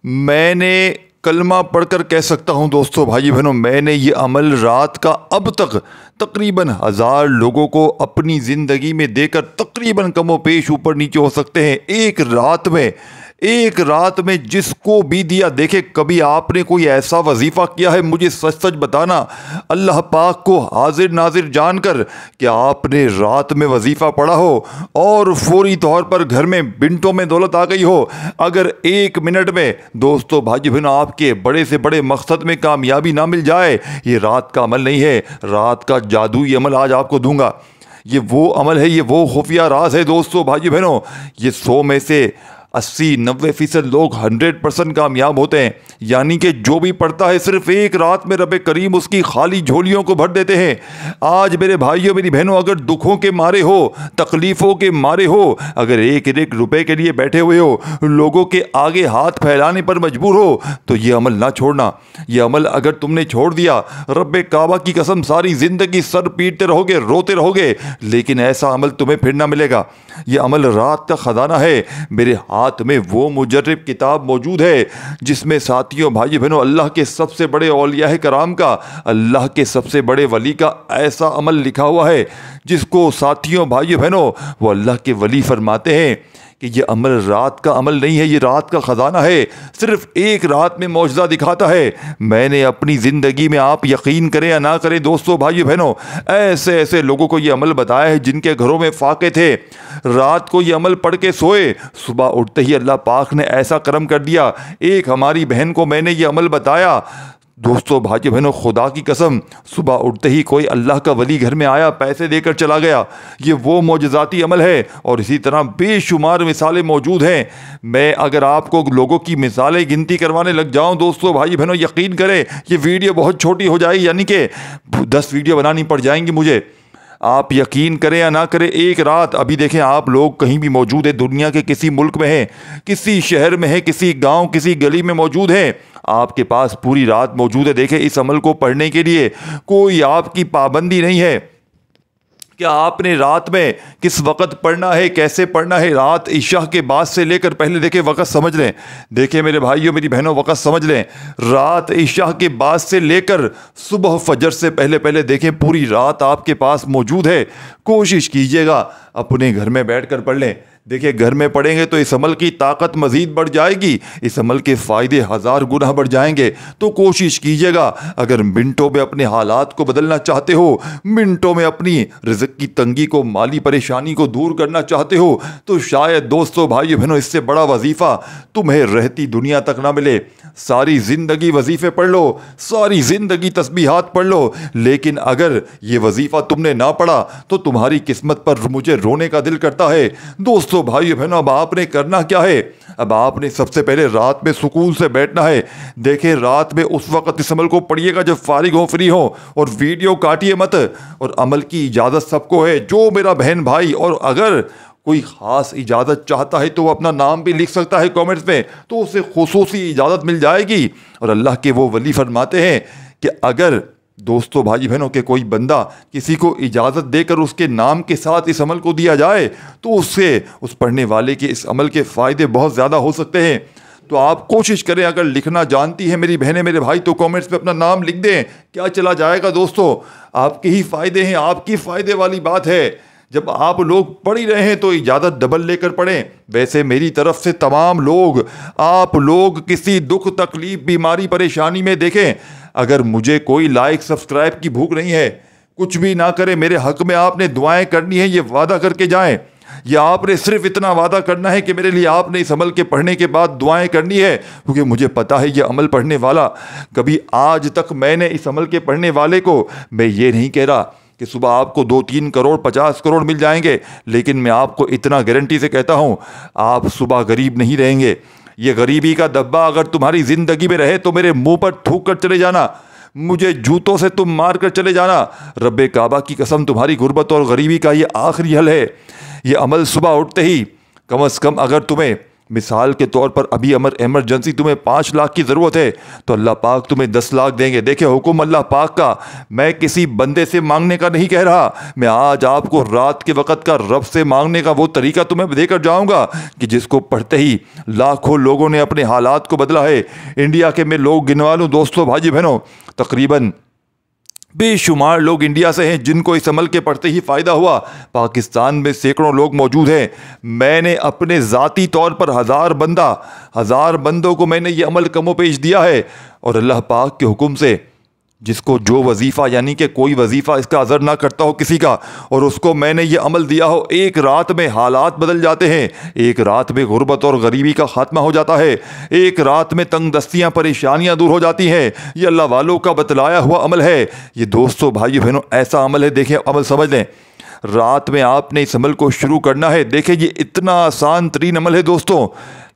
میں نے کلمہ پڑھ کر کہہ سکتا ہوں دوستو بھائی بہنوں، میں نے یہ عمل رات کا اب تک تقریباً 1000 لوگوں کو اپنی زندگی میں دے کر تقریباً کم و بیش اوپر نیچے ہو سکتے ہیں ایک رات میں جس کو بھی دیا۔ دیکھیں، کبھی آپ نے کوئی ایسا وظیفہ کیا ہے؟ مجھے سچ سچ بتانا، اللہ پاک کو حاضر ناظر جان کر کہ آپ نے رات میں وظیفہ پڑھا ہو اور فوری طور پر گھر میں منٹوں میں دولت آ گئی ہو۔ اگر 1 منٹ میں دوستو بھائی بہنوں آپ کے بڑے سے بڑے مقصد میں کامیابی نہ مل جائے، یہ رات کا عمل نہیں ہے، رات کا جادوئی عمل آج آپ کو دوں گا۔ یہ وہ عمل ہے، یہ وہ خفیہ راز ہے دوستو بھائی بہنوں۔ یہ 100 میں سے 80-90% لوگ 100% کامیاب ہوتے ہیں، یعنی کہ جو بھی پڑھتا ہے صرف ایک رات میں رب کریم اس کی خالی جھولیوں کو بھر دیتے ہیں۔ آج میرے بھائیوں میری بہنوں، اگر دکھوں کے مارے ہو، تکلیفوں کے مارے ہو، اگر ایک روپے کے لیے بیٹھے ہوئے ہو، لوگوں کے آگے ہاتھ پھیلانے پر مجبور ہو، تو یہ عمل نہ چھوڑنا۔ یہ عمل اگر تم نے چھوڑ دیا، رب کعبہ کی قسم ساری زندگی سر پیٹتے رہو گے، روتے رہو گے، لیکن ایسا عمل تمہیں پھر نہ ملے گا۔ یہ عمل رات کا خزانہ ہے۔ میرے ہاتھ میں وہ مجرب کتاب موجود ہے جس میں ساتھیوں بھائی بہنوں اللہ کے سب سے بڑے اولیاء کرام کا، اللہ کے سب سے بڑے ولی کا ایسا عمل لکھا ہوا ہے جس کو ساتھیوں بھائی بہنوں وہ اللہ کے ولی فرماتے ہیں کہ یہ عمل رات کا عمل نہیں ہے، یہ رات کا خزانہ ہے، صرف ایک رات میں معجزہ دکھاتا ہے۔ میں نے اپنی زندگی میں، آپ یقین کریں یا نہ کریں دوستو بھائی بہنوں، ایسے لوگوں کو یہ عمل بتایا ہے جن کے گھروں میں فاقے تھے، رات کو یہ عمل پڑھ کے سوئے، صبح اٹھتے ہی اللہ پاک نے ایسا کرم کر دیا۔ ایک ہماری بہن کو میں نے یہ عمل بتایا، دوستو بھائی بہنوں خدا کی قسم، صبح اٹھتے ہی کوئی اللہ کا ولی گھر میں آیا، پیسے دے کر چلا گیا۔ یہ وہ معجزاتی عمل ہے، اور اسی طرح بے شمار مثالیں موجود ہیں۔ میں اگر آپ کو لوگوں کی مثالیں گنتی کروانے لگ جاؤں دوستو بھائی بہنوں، یقین کریں یہ ویڈیو بہت چھوٹی ہو جائے گی، یعنی کہ 10 ویڈیو بنانی پڑ جائیں گی مجھے۔ آپ یقین کریں یا نہ کریں، ایک رات، ابھی دیکھیں آپ لوگ کہیں بھی موجود ہیں، دنیا کے کسی ملک میں ہیں، کسی شہر میں ہیں، کسی گاؤں کسی گلی میں موجود ہیں، آپ کے پاس پوری رات موجود ہے۔ دیکھیں اس عمل کو پڑھنے کے لیے کوئی آپ کی پابندی نہیں ہے کہ آپ نے رات میں کس وقت پڑھنا ہے، کیسے پڑھنا ہے۔ رات عشاء کے بعد سے لے کر پہلے دیکھیں وقت سمجھ لیں، دیکھیں میرے بھائیوں میری بہنوں وقت سمجھ لیں، رات عشاء کے بعد سے لے کر صبح فجر سے پہلے دیکھیں پوری رات آپ کے پاس موجود ہے۔ کوشش کیجئے گا اپنے گھر میں بیٹھ کر پڑھ لیں۔ دیکھیں گھر میں پڑھیں گے تو اس عمل کی طاقت مزید بڑھ جائے گی، اس عمل کے فائدے 1000 گنا بڑھ جائیں گے۔ تو کوشش کیجئے گا، اگر منٹوں میں اپنے حالات کو بدلنا چاہتے ہو، منٹوں میں اپنی رزق کی تنگی کو، مالی پریشانی کو دور کرنا چاہتے ہو، تو شاید دوستو بھائی بہنوں اس سے بڑا وظیفہ تمہیں رہتی دنیا تک نہ ملے۔ ساری زندگی وظیفے پڑھ لو، ساری زندگی تسبیحات پڑھ لو، لیکن اگر یہ وظیفہ تم نے نہ پڑھا تو تمہاری قسمت پر مجھے رونے کا دل کرتا ہے۔ دوستو بھائی بہنوں اب آپ نے کرنا کیا ہے؟ اب آپ نے سب سے پہلے رات میں سکون سے بیٹھنا ہے۔ دیکھیں رات میں اس وقت اس عمل کو پڑھیے گا جب فارغ ہو، فری ہو، اور ویڈیو کاٹیے مت، اور عمل کی اجازت سب کو ہے، جو میرا بہن بھائی، اور اگر کوئی خاص اجازت چاہتا ہے تو وہ اپنا نام بھی لکھ سکتا ہے کامنٹس میں، تو اسے خصوصی اجازت مل جائے گی۔ اور اللہ کے وہ ولی فرماتے ہیں کہ اگر دوستو بھائی بہنوں کے کوئی بندہ کسی کو اجازت دے کر اس کے نام کے ساتھ اس عمل کو دیا جائے تو اس سے اس پڑھنے والے کے اس عمل کے فائدے بہت زیادہ ہو سکتے ہیں۔ تو آپ کوشش کریں، اگر لکھنا جانتی ہیں میری بہنیں میرے بھائی تو کامنٹس میں اپنا نام لکھ دیں، کیا چلا جائے گا دوستو، آپ کے ہی فائدے ہیں، آپ کی فائدے والی بات ہے۔ جب آپ لوگ پڑھ ہی رہے ہیں تو اجازت ڈبل لے کر پڑھیں۔ ویسے میری طرف سے تمام لوگ، آپ لوگ کسی دکھ تکلیف بیماری پریشانی میں، دیکھیں اگر مجھے کوئی لائک سبسکرائب کی بھوک نہیں ہے، کچھ بھی نہ کرے، میرے حق میں آپ نے دعائیں کرنی ہے، یہ وعدہ کر کے جائیں، یا آپ نے صرف اتنا وعدہ کرنا ہے کہ میرے لیے آپ نے اس عمل کے پڑھنے کے بعد دعائیں کرنی ہے، کیونکہ مجھے پتا ہے یہ عمل پڑھنے والا، کبھی آج تک میں نے اس عمل کے پڑھنے والے کو، میں یہ نہیں کہہ رہا کہ صبح آپ کو 2-3 کروڑ 50 کروڑ مل جائیں گے، لیکن میں آپ کو اتنا گارنٹی سے کہتا ہوں آپ صبح غریب نہیں رہیں گے۔ یہ غریبی کا دبا اگر تمہاری زندگی میں رہے تو میرے منہ پر تھوک کر چلے جانا، مجھے جوتوں سے تم مار کر چلے جانا، رب کعبہ کی قسم تمہاری غربت اور غریبی کا یہ آخری حل ہے۔ یہ عمل صبح اٹھتے ہی کم از کم اگر تمہیں مثال کے طور پر ابھی ایمرجنسی تمہیں 5 لاکھ کی ضرورت ہے تو اللہ پاک تمہیں 10 لاکھ دیں گے۔ دیکھیں حکم اللہ پاک کا، میں کسی بندے سے مانگنے کا نہیں کہہ رہا، میں آج آپ کو رات کے وقت کا رب سے مانگنے کا وہ طریقہ تمہیں دے کر جاؤں گا کہ جس کو پڑھتے ہی لاکھوں لوگوں نے اپنے حالات کو بدلا ہے۔ انڈیا کے میں لوگ گنوا لوں دوستوں بھائی بہنوں، تقریباً بے شمار لوگ انڈیا سے ہیں جن کو اس عمل کے پڑھتے ہی فائدہ ہوا۔ پاکستان میں سینکڑوں لوگ موجود ہیں۔ میں نے اپنے ذاتی طور پر 1000 بندوں کو میں نے یہ عمل کم و پیش دیا ہے، اور اللہ پاک کے حکم سے جس کو جو وظیفہ، یعنی کہ کوئی وظیفہ اس کا اثر نہ کرتا ہو کسی کا، اور اس کو میں نے یہ عمل دیا ہو، ایک رات میں حالات بدل جاتے ہیں، ایک رات میں غربت اور غریبی کا خاتمہ ہو جاتا ہے، ایک رات میں تنگ دستیاں پریشانیاں دور ہو جاتی ہیں۔ یہ اللہ والوں کا بتلایا ہوا عمل ہے۔ یہ دوستو بھائی بہنوں ایسا عمل ہے، دیکھیں عمل سمجھ لیں، رات میں آپ نے اس عمل کو شروع کرنا ہے۔ دیکھیں یہ اتنا آسان ترین عمل ہے دوستوں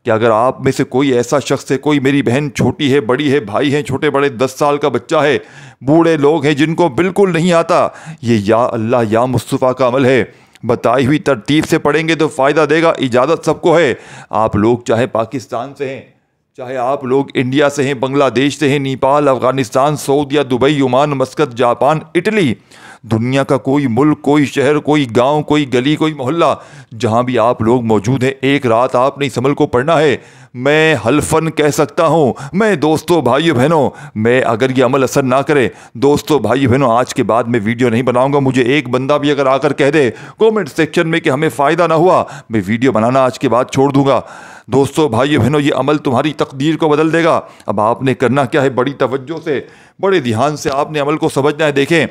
کہ اگر آپ میں سے کوئی ایسا شخص ہے، کوئی میری بہن چھوٹی ہے، بڑی ہے، بھائی ہیں چھوٹے بڑے، 10 سال کا بچہ ہے، بوڑھے لوگ ہیں جن کو بالکل نہیں آتا، یہ یا اللہ یا مصطفیٰ کا عمل ہے۔ بتائی ہوئی ترتیب سے پڑھیں گے تو فائدہ دے گا۔ اجازت سب کو ہے، آپ لوگ چاہے پاکستان سے ہیں، چاہے آپ لوگ انڈیا سے ہیں، بنگلہ دیش سے ہیں، نیپال، افغانستان، سعودیہ، Dubai, Oman, Muscat, Japan, Italy, دنیا کا کوئی ملک، کوئی شہر، کوئی گاؤں، کوئی گلی، کوئی محلہ، جہاں بھی آپ لوگ موجود ہیں، ایک رات آپ نے اس عمل کو پڑھنا ہے۔ میں حلفاً کہہ سکتا ہوں، میں دوستو بھائی بہنوں، میں اگر یہ عمل اثر نہ کرے، دوستو بھائی بہنوں آج کے بعد میں ویڈیو نہیں بناؤں گا۔ مجھے ایک بندہ بھی اگر آ کر کہہ دے کومنٹ سیکشن میں کہ ہمیں فائدہ نہ ہوا، میں ویڈیو بنانا آج کے بعد چھوڑ دوں گا۔ دوستو بھائی بہنوں یہ عمل تمہاری تقدیر کو بدل دے گا۔ اب آپ نے کرنا کیا ہے، بڑی توجہ سے، بڑے دھیان سے آپ نے عمل کو سمجھنا ہے۔ دیکھیں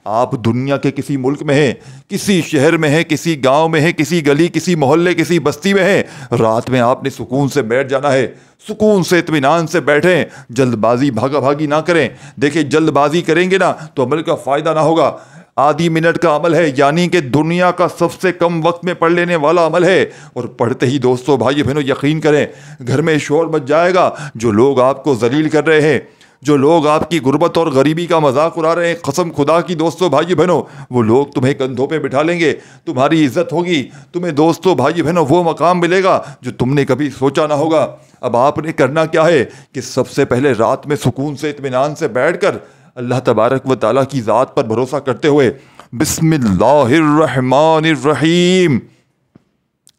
آپ دنیا کے کسی ملک میں ہیں، کسی شہر میں ہیں، کسی گاؤں میں ہیں، کسی گلی، کسی محلے، کسی بستی میں ہیں، رات میں آپ نے سکون سے بیٹھ جانا ہے، سکون سے اطمینان سے بیٹھیں، جلد بازی بھاگا بھاگی نہ کریں۔ دیکھیں جلد بازی کریں گے نا تو عمل کا فائدہ نہ ہوگا۔ آدھی منٹ کا عمل ہے، یعنی کہ دنیا کا سب سے کم وقت میں پڑھ لینے والا عمل ہے، اور پڑھتے ہی دوستو بھائی بہنوں یقین کریں گھر میں شور مچ جائے گا۔ جو لوگ آپ کو ذلیل کر رہے ہیں، جو لوگ آپ کی غربت اور غریبی کا مذاق اڑا رہے ہیں، قسم خدا کی دوستو بھائی بہنوں وہ لوگ تمہیں کندھوں پہ بٹھا لیں گے، تمہاری عزت ہوگی، تمہیں دوستو بھائی بہنوں وہ مقام ملے گا جو تم نے کبھی سوچا نہ ہوگا۔ اب آپ نے کرنا کیا ہے کہ سب سے پہلے رات میں سکون سے اطمینان سے بیٹھ کر اللہ تبارک و تعالیٰ کی ذات پر بھروسہ کرتے ہوئے بسم اللہ الرحمن الرحیم،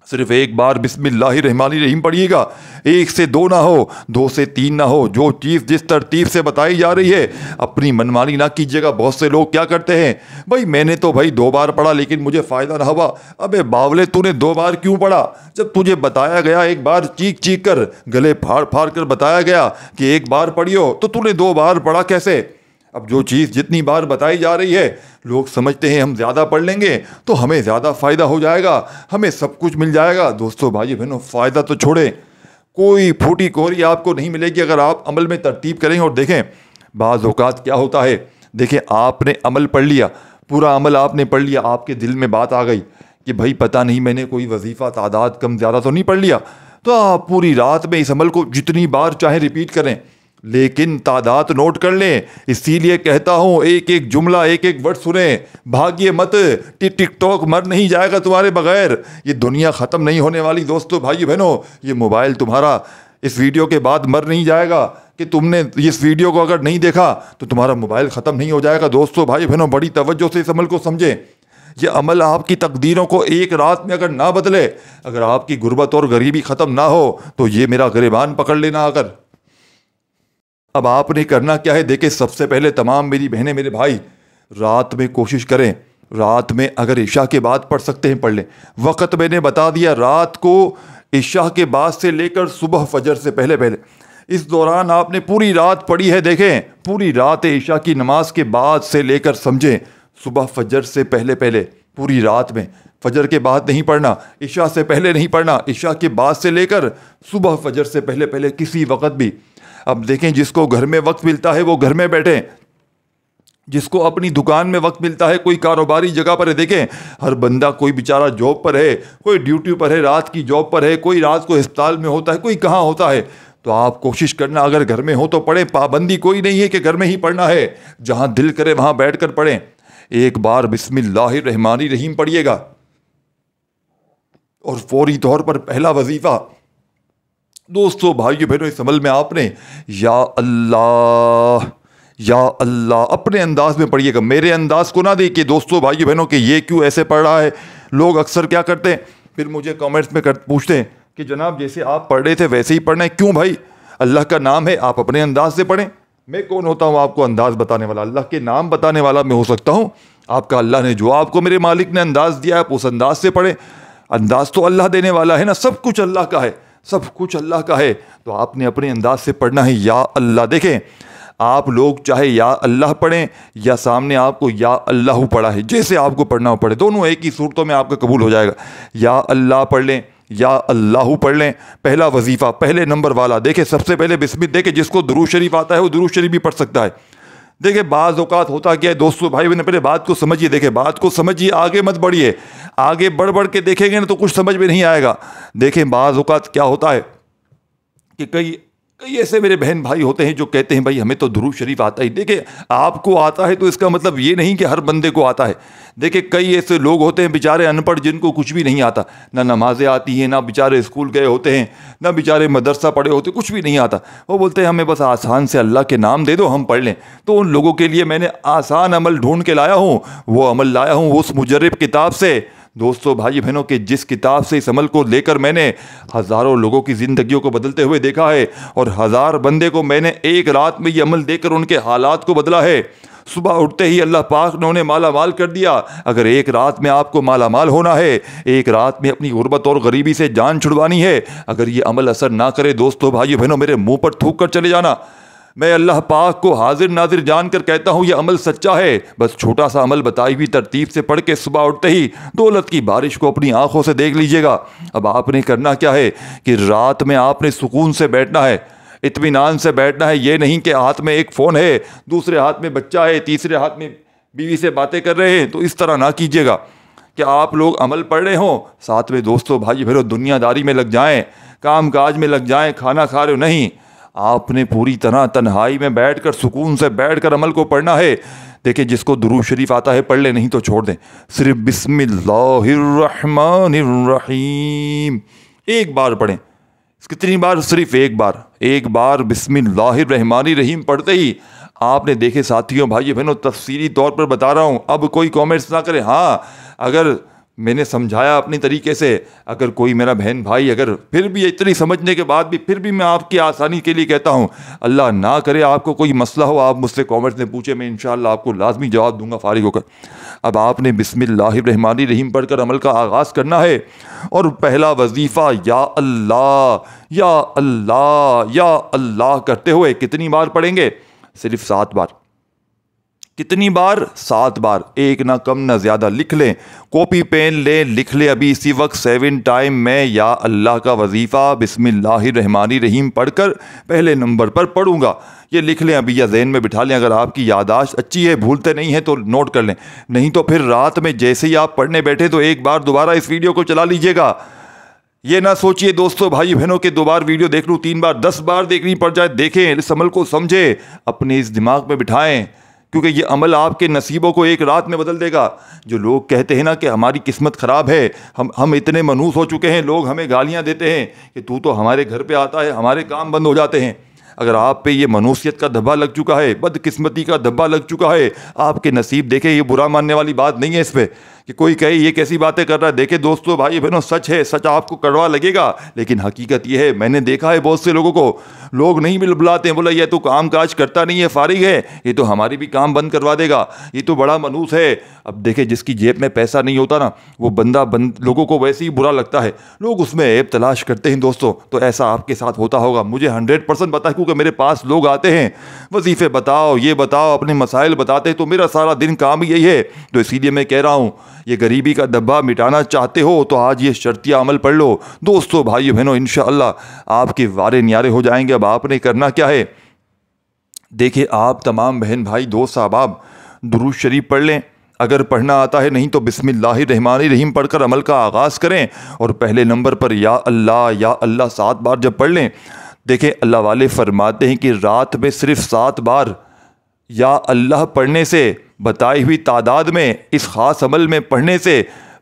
صرف ایک بار بسم اللہ الرحمن الرحیم پڑھیے گا، 1 سے 2 نہ ہو، 2 سے 3 نہ ہو، جو چیز جس ترتیب سے بتائی جا رہی ہے اپنی منمانی نہ کیجیے گا۔ بہت سے لوگ کیا کرتے ہیں، بھائی میں نے تو 2 بار پڑھا لیکن مجھے فائدہ نہ ہوا۔ ابے باولے تو نے 2 بار کیوں پڑھا؟ جب تجھے بتایا گیا ایک بار چیخ چیخ کر گلے پھاڑ پھاڑ کر بتایا گیا کہ ایک بار پڑھیو تو تو نے 2 بار پڑھا کیسے؟ اب جو چیز جتنی بار بتائی جا رہی ہے لوگ سمجھتے ہیں ہم زیادہ پڑھ لیں گے تو ہمیں زیادہ فائدہ ہو جائے گا، ہمیں سب کچھ مل جائے گا۔ دوستو بھائی بہنوں فائدہ تو چھوڑے، کوئی پھوٹی کوری آپ کو نہیں ملے گی اگر آپ عمل میں ترتیب کریں۔ اور دیکھیں بعض اوقات کیا ہوتا ہے، دیکھیں آپ نے عمل پڑھ لیا، پورا عمل آپ نے پڑھ لیا، آپ کے دل میں بات آ گئی کہ بھائی پتہ نہیں میں نے کوئی وظیفہ تعداد کم زیادہ تو نہیں پڑھ لیا، تو آپ پوری رات میں اس عمل کو جتنی بار چاہیں ریپیٹ کریں، لیکن تعداد نوٹ کر لیں۔ اسی لیے کہتا ہوں ایک ایک جملہ، ایک ایک ورڈ سنیں، بھاگیے مت، ٹک ٹاک مر نہیں جائے گا تمہارے بغیر، یہ دنیا ختم نہیں ہونے والی دوستو بھائی بہنوں، یہ موبائل تمہارا اس ویڈیو کے بعد مر نہیں جائے گا کہ تم نے اس ویڈیو کو اگر نہیں دیکھا تو تمہارا موبائل ختم نہیں ہو جائے گا۔ دوستو بھائی بہنوں بڑی توجہ سے اس عمل کو سمجھیں، یہ عمل آپ کی تقدیروں کو ایک رات میں اگر نہ بدلے، اگر آپ کی غربت اور غریبی ختم نہ ہو تو یہ میرا گریبان پکڑ لینا۔ اگر اب آپ نے کرنا کیا ہے، دیکھیں سب سے پہلے تمام میری بہنیں میرے بھائی رات میں کوشش کریں، رات میں اگر عشاء کے بعد پڑھ سکتے ہیں پڑھ لیں۔ وقت میں نے بتا دیا، رات کو عشاء کے بعد سے لے کر صبح فجر سے پہلے اس دوران آپ نے پوری رات پڑھی ہے۔ دیکھیں پوری رات عشاء کی نماز کے بعد سے لے کر سمجھیں صبح فجر سے پہلے پوری رات میں، فجر کے بعد نہیں پڑھنا، عشاء سے پہلے نہیں پڑھنا، عشاء کے بعد سے لے کر صبح فجر سے پہلے کسی وقت بھی۔ اب دیکھیں جس کو گھر میں وقت ملتا ہے وہ گھر میں بیٹھیں، جس کو اپنی دکان میں وقت ملتا ہے، کوئی کاروباری جگہ پر ہے، دیکھیں ہر بندہ کوئی بیچارہ جاب پر ہے، کوئی ڈیوٹی پر ہے، رات کی جاب پر ہے، کوئی رات کو ہسپتال میں ہوتا ہے، کوئی کہاں ہوتا ہے، تو آپ کوشش کرنا اگر گھر میں ہو تو پڑھیں، پابندی کوئی نہیں ہے کہ گھر میں ہی پڑھنا ہے، جہاں دل کرے وہاں بیٹھ کر پڑھیں۔ ایک بار بسم اللہ الرحمن الرحیم پڑھیے گا، اور فوری طور پر پہلا وظیفہ دوستو بھائیو بہنوں اس عمل میں آپ نے یا اللہ اپنے انداز میں پڑھیے گا، میرے انداز کو نہ دیکھیے دوستو بھائیو بہنوں کہ یہ کیوں ایسے پڑھ رہا ہے۔ لوگ اکثر کیا کرتے ہیں، پھر مجھے کامنٹس میں پوچھتے ہیں کہ جناب جیسے آپ پڑھ رہے تھے ویسے ہی پڑھنا ہے، کیوں بھائی؟ اللہ کا نام ہے، آپ اپنے انداز سے پڑھیں۔ میں کون ہوتا ہوں آپ کو انداز بتانے والا؟ اللہ کے نام بتانے والا میں ہو سکتا ہوں، آپ کا اللہ نے جو آپ کو میرے مالک نے انداز دیا ہے آپ اس انداز سے پڑھیں۔ انداز تو اللہ دینے والا ہے نا، سب کچھ اللہ کا ہے، سب کچھ اللہ کا ہے، تو آپ نے اپنے انداز سے پڑھنا ہے یا اللہ۔ دیکھیں آپ لوگ چاہے یا اللہ پڑھیں یا سامنے آپ کو یا اللہ پڑھا ہے، جیسے آپ کو پڑھنا ہو پڑھے، دونوں ایک ہی صورتوں میں آپ کا قبول ہو جائے گا۔ یا اللہ پڑھ لیں یا اللہ پڑھ لیں، پہلا وظیفہ پہلے نمبر والا۔ دیکھیں سب سے پہلے بسم اللہ، دیکھیں جس کو درود شریف آتا ہے وہ درود شریف بھی پڑھ سکتا ہے۔ دیکھیں بعض اوقات ہوتا کیا ہے دوستو بھائی نے، پہلے بات کو سمجھیے، دیکھیں بات کو سمجھیے، آگے مت بڑھیے، آگے بڑھ کے دیکھیں گے نا تو کچھ سمجھ میں نہیں آئے گا۔ دیکھیں بعض اوقات کیا ہوتا ہے کہ کئی ایسے میرے بہن بھائی ہوتے ہیں جو کہتے ہیں بھائی ہمیں تو درود شریف آتا ہی۔ دیکھیں آپ کو آتا ہے تو اس کا مطلب یہ نہیں کہ ہر بندے کو آتا ہے۔ دیکھیں کئی ایسے لوگ ہوتے ہیں بیچارے ان پڑھ، جن کو کچھ بھی نہیں آتا، نہ نمازیں آتی ہیں، نہ بیچارے اسکول گئے ہوتے ہیں، نہ بیچارے مدرسہ پڑھے ہوتے، کچھ بھی نہیں آتا۔ وہ بولتے ہیں ہمیں بس آسان سے اللہ کے نام دے دو ہم پڑھ لیں۔ تو ان لوگوں کے لیے میں نے آسان عمل ڈھونڈ کے لایا ہوں، وہ عمل لایا ہوں اس مجرب کتاب سے دوستو بھائی بہنوں کے جس کتاب سے اس عمل کو لے کر میں نے ہزاروں لوگوں کی زندگیوں کو بدلتے ہوئے دیکھا ہے، اور 1000 بندے کو میں نے ایک رات میں یہ عمل دے کر ان کے حالات کو بدلا ہے۔ صبح اٹھتے ہی اللہ پاک نے انہیں مالا مال کر دیا۔ اگر ایک رات میں آپ کو مالا مال ہونا ہے، ایک رات میں اپنی غربت اور غریبی سے جان چھڑوانی ہے، اگر یہ عمل اثر نہ کرے دوستو بھائی بہنوں میرے منہ پر تھوک کر چلے جانا۔ میں اللہ پاک کو حاضر ناظر جان کر کہتا ہوں یہ عمل سچا ہے۔ بس چھوٹا سا عمل بتائی ہوئی ترتیب سے پڑھ کے صبح اٹھتے ہی دولت کی بارش کو اپنی آنکھوں سے دیکھ لیجئے گا۔ اب آپ نے کرنا کیا ہے کہ رات میں آپ نے سکون سے بیٹھنا ہے، اطمینان سے بیٹھنا ہے۔ یہ نہیں کہ ہاتھ میں ایک فون ہے، دوسرے ہاتھ میں بچہ ہے، تیسرے ہاتھ میں بیوی سے باتیں کر رہے ہیں، تو اس طرح نہ کیجیے گا کہ آپ لوگ عمل پڑھ رہے ہوں ساتھ میں دوستو بھائی بہنوں دنیا داری میں لگ جائیں، کام کاج میں لگ جائیں، کھانا کھا رہے ہو۔ نہیں، آپ نے پوری طرح تنہائی میں بیٹھ کر سکون سے بیٹھ کر عمل کو پڑھنا ہے۔ دیکھیں جس کو درود شریف آتا ہے پڑھ لیں، نہیں تو چھوڑ دیں۔ صرف بسم اللہ الرحمن الرحیم ایک بار پڑھیں۔ کتنی بار؟ صرف ایک بار بسم اللہ الرحمن الرحیم پڑھتے ہی آپ نے دیکھے ساتھیوں بھائیو بہنوں تفصیلی طور پر بتا رہا ہوں، اب کوئی کامنٹس نہ کرے۔ ہاں اگر میں نے سمجھایا اپنی طریقے سے، اگر کوئی میرا بہن بھائی اگر پھر بھی اتنی سمجھنے کے بعد بھی پھر بھی میں آپ کی آسانی کے لیے کہتا ہوں، اللہ نہ کرے آپ کو کوئی مسئلہ ہو، آپ مجھ سے کامنٹس میں پوچھیں، میں انشاءاللہ آپ کو لازمی جواب دوں گا فارغ ہو کر۔ اب آپ نے بسم اللہ الرحمن الرحیم پڑھ کر عمل کا آغاز کرنا ہے، اور پہلا وظیفہ یا اللہ یا اللہ یا اللہ کرتے ہوئے کتنی بار پڑھیں گے؟ صرف 7 بار۔ کتنی بار؟ 7 بار، ایک نہ کم نہ زیادہ۔ لکھ لیں، کاپی پین لیں، لکھ لیں ابھی اسی وقت 7 ٹائم میں یا اللہ کا وظیفہ بسم اللہ الرحمن الرحیم پڑھ کر پہلے نمبر پر پڑھوں گا۔ یہ لکھ لیں ابھی یا ذہن میں بٹھا لیں، اگر آپ کی یادداشت اچھی ہے بھولتے نہیں ہیں تو نوٹ کر لیں، نہیں تو پھر رات میں جیسے ہی آپ پڑھنے بیٹھے تو ایک بار دوبارہ اس ویڈیو کو چلا لیجئے گا۔ یہ نہ سوچئے دوستو بھائی بہنوں کہ 2 بار ویڈیو دیکھ لوں، 3 بار 10 بار دیکھنی پڑ جائے۔ دیکھیں اس عمل کو سمجھیں، اپنے اس دماغ میں بٹھائیں، کیونکہ یہ عمل آپ کے نصیبوں کو ایک رات میں بدل دے گا۔ جو لوگ کہتے ہیں نا کہ ہماری قسمت خراب ہے، ہم اتنے منحوس ہو چکے ہیں، لوگ ہمیں گالیاں دیتے ہیں کہ تو ہمارے گھر پہ آتا ہے ہمارے کام بند ہو جاتے ہیں۔ اگر آپ پہ یہ منحوسیت کا دھبا لگ چکا ہے، بدقسمتی کا دھبا لگ چکا ہے، آپ کے نصیب دیکھیں، یہ برا ماننے والی بات نہیں ہے اس پہ کہ کوئی کہے یہ کیسی باتیں کر رہا ہے۔ دیکھیں دوستو بھائی بہنوں سچ ہے، سچ آپ کو کڑوا لگے گا لیکن حقیقت یہ ہے، میں نے دیکھا ہے بہت سے لوگوں کو، لوگ نہیں بلاتے ہیں، بولا یہ تو کام کاج کرتا نہیں ہے، فارغ ہے، یہ تو ہماری بھی کام بند کروا دے گا، یہ تو بڑا منحوس ہے۔ اب دیکھیں جس کی جیب میں پیسہ نہیں ہوتا نا، وہ بندہ لوگوں کو ویسے ہی برا لگتا ہے، لوگ اس میں عیب تلاش کرتے ہیں دوستو۔ تو ایسا آپ کے ساتھ ہوتا ہوگا، مجھے 100% پتا ہے، کیونکہ میرے پاس لوگ آتے ہیں، وظیفے بتاؤ، یہ بتاؤ، اپنے مسائل بتاتے ہیں، تو میرا سارا دن کام یہی ہے۔ تو اسی لیے میں کہہ رہا ہوں یہ غریبی کا دھبا مٹانا چاہتے ہو تو آج یہ شرطیہ عمل پڑھ لو دوستو بھائی بہنوں، انشاءاللہ آپ کے وارے نیارے ہو جائیں گے۔ اب آپ نے کرنا کیا ہے؟ دیکھیں آپ تمام بہن بھائی دوست احباب درود شریف پڑھ لیں، اگر پڑھنا آتا ہے، نہیں تو بسم اللہ الرحمن الرحیم پڑھ کر عمل کا آغاز کریں، اور پہلے نمبر پر یا اللہ 7 بار جب پڑھ لیں، دیکھیں اللہ والے فرماتے ہیں کہ رات میں صرف 7 بار یا اللہ پڑھنے سے، بتائی ہوئی تعداد میں اس خاص عمل میں پڑھنے سے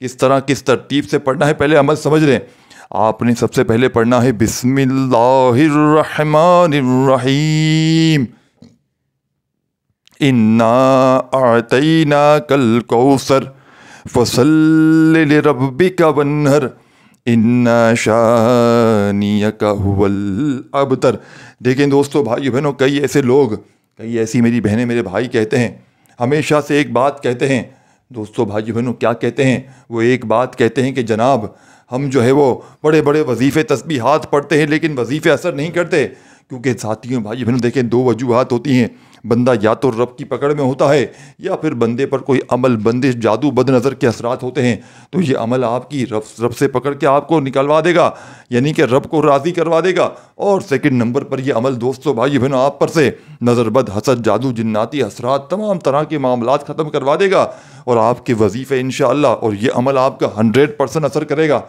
کس طرح کس ترتیب سے پڑھنا ہے پہلے عمل سمجھ لیں. آپ نے سب سے پہلے پڑھنا ہے بسم اللہ الرحمن الرحیم. انا اعطیناک الکوثر فصل لربک وانحر ان شانئک هو الابتر. دیکھیں دوستو بھائیو بہنوں، کئی ایسے لوگ، کئی ایسی میری بہنیں میرے بھائی کہتے ہیں، ہمیشہ سے ایک بات کہتے ہیں. دوستو بھائیو بہنوں کیا کہتے ہیں؟ وہ ایک بات کہتے ہیں کہ جناب ہم جو ہے وہ بڑے بڑے وظیفے تسبیحات پڑھتے ہیں لیکن وظیفے اثر نہیں کرتے. کیونکہ ساتھیوں بھائی بہنوں دیکھیں، دو وجوہات ہوتی ہیں. بندہ یا تو رب کی پکڑ میں ہوتا ہے یا پھر بندے پر کوئی عمل، بندش، جادو، بد نظر کے اثرات ہوتے ہیں. تو یہ عمل آپ کی رب سے پکڑ کے آپ کو نکلوا دے گا، یعنی کہ رب کو راضی کروا دے گا. اور سیکنڈ نمبر پر یہ عمل دوستو بھائی بہنوں آپ پر سے نظر بد، حسد، جادو، جناتی اثرات، تمام طرح کے معاملات ختم کروا دے گا اور آپ کے وظیفے انشاءاللہ اور یہ عمل آپ کا 100% اثر کرے گا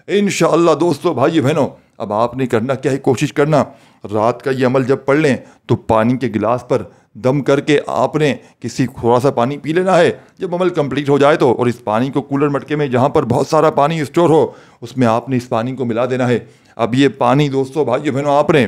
انشاءاللہ. دوستو بھائی بہنوں اب آپ نے کرنا کیا ہے، کوشش کرنا رات کا یہ عمل جب پڑھ لیں تو پانی کے گلاس پر دم کر کے آپ نے کسی تھوڑا سا پانی پی لینا ہے. جب عمل کمپلیٹ ہو جائے تو، اور اس پانی کو کولر مٹکے میں جہاں پر بہت سارا پانی اسٹور ہو اس میں آپ نے اس پانی کو ملا دینا ہے. اب یہ پانی دوستو بھائیو بہنوں آپ نے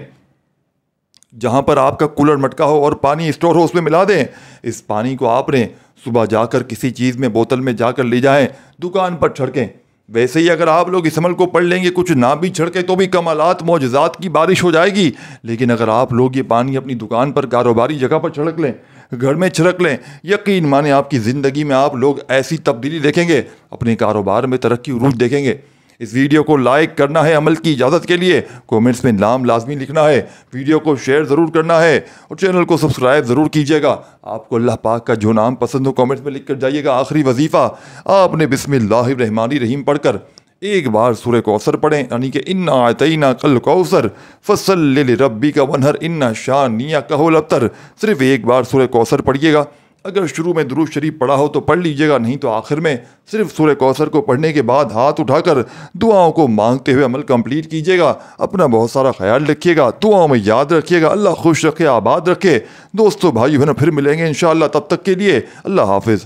جہاں پر آپ کا کولر مٹکا ہو اور پانی اسٹور ہو اس میں ملا دیں. اس پانی کو آپ نے صبح جا کر کسی چیز میں، بوتل میں جا کر لے جائیں، دکان پر چھڑکیں. ویسے ہی اگر آپ لوگ اس عمل کو پڑھ لیں گے، کچھ نہ بھی چھڑکے تو بھی کمالات، معجزات کی بارش ہو جائے گی. لیکن اگر آپ لوگ یہ پانی اپنی دکان پر، کاروباری جگہ پر چھڑک لیں، گھر میں چھڑک لیں، یقین مانیں آپ کی زندگی میں آپ لوگ ایسی تبدیلی دیکھیں گے، اپنے کاروبار میں ترقی عروج دیکھیں گے. اس ویڈیو کو لائک کرنا ہے عمل کی اجازت کے لیے، کومنٹس میں نام لازمی لکھنا ہے، ویڈیو کو شیئر ضرور کرنا ہے اور چینل کو سبسکرائب ضرور کیجیے گا. آپ کو اللہ پاک کا جو نام پسند ہو کومنٹس میں لکھ کر جائیے گا. آخری وظیفہ آپ نے بسم اللہ الرحمن الرحیم پڑھ کر ایک بار سورہ کوثر پڑھیں، یعنی کہ انا اعطیناک الکوثر فصل لربک وانحر ان شانئک هو الابتر. صرف ایک بار سورہ کوثر پڑھیے گا. اگر شروع میں درود شریف پڑھا ہو تو پڑھ لیجیے گا، نہیں تو آخر میں صرف سورہ کوثر کو پڑھنے کے بعد ہاتھ اٹھا کر دعاؤں کو مانگتے ہوئے عمل کمپلیٹ کیجیے گا. اپنا بہت سارا خیال رکھیے گا، دعاؤں میں یاد رکھیے گا. اللہ خوش رکھے، آباد رکھے. دوستو بھائی بہنوں پھر ملیں گے انشاءاللہ، تب تک کے لیے اللہ حافظ.